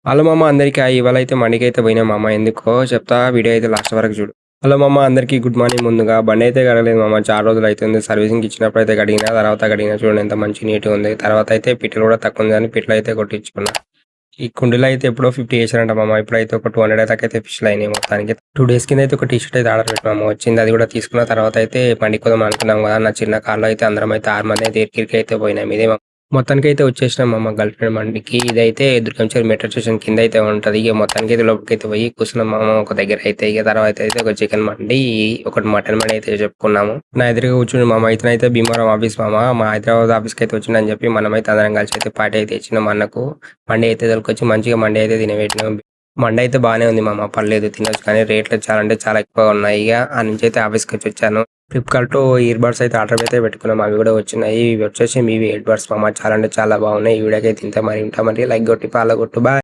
Hello మామ అందరికీ ఇవాళ అయితే మండికైతే పోయినా మామ ఎందుకో చెప్తా వీడియో అయితే లాస్ట్ వరకు చూడు. హలో మామ అందరికీ గుడ్ మార్నింగ్. ముందుగా బండి అయితే గడలేదు మామ, చాలా రోజులు అవుతుంది. సర్వీసింగ్ ఇచ్చినప్పుడు అయితే గడిగిన తర్వాత చూడండి ఎంత మంచి నీట్గా ఉంది. తర్వాత అయితే పిట్టలు కూడా తక్కువ ఉంది కానీ పిట్టలు అయితే కొట్టించుకున్నా. ఈ కుండీలో అయితే ఎప్పుడో 50 వేసారంట మామ, ఇప్పుడైతే ఒక 200 దాకా అయితే ఫిష్లు అయినాయి. మొత్తానికి 2 days కింద అయితే ఒక టీ షర్ట్ అయితే ఆర్డర్ పెట్టినాము, వచ్చింది. అది కూడా తీసుకున్న తర్వాత అయితే బండి కొదాం అనుకున్నాం కదా. నా చిన్న కార్లో అయితే అందరం అయితే 6 మంది అయితే ఇరికి అయితే పోయినాం. ఇదే మొత్తానికి అయితే వచ్చేసినాం మా గర్ల్ ఫ్రెండ్ మండికి. ఇదైతే దుర్గంచేరి మెట్రో స్టేషన్ కింద అయితే ఉంటుంది. ఇక మొత్తానికి అయితే లోపలికి అయితే పోయి కూర్చున్నాం మామ ఒక దగ్గర అయితే. ఇక తర్వాత అయితే ఒక చికెన్ మండి, ఒకటి మటన్ మండి అయితే చెప్పుకున్నాము. నా ఎదురుగా కూర్చుని మామ ఇతనైతే భీమవరం ఆఫీస్ మామ, మా హైదరాబాద్ ఆఫీస్కి అయితే వచ్చిందని చెప్పి మనమైతే అందరం కలిసి అయితే పార్టీ అయితే ఇచ్చినాం అన్నకు. మండి అయితే తొలకొచ్చి మంచిగా మండి అయితే తినబెట్టినాం. మండి అయితే బాగానే ఉంది మామ, పర్లేదు తినొచ్చు. కానీ రేట్లు చాలా అంటే చాలా ఎక్కువ ఉన్నాయి. ఇక ఆ నుంచి అయితే ఆఫీస్కి వచ్చాను. ఫ్లిప్కార్ట్ ఇయర్ బడ్స్ అయితే ఆర్డర్ అయితే పెట్టుకున్నాం, అవి కూడా వచ్చినాయి. ఇవి వచ్చేసి మీవి ఇయర్ బడ్స్ మామ, చాలా అంటే చాలా బాగున్నాయి. ఈ వీడియోకి అయితే ఇంత మరి ఉంటా, మరి లైక్ కొట్టి ఫాలో కొట్టు. బాయ్.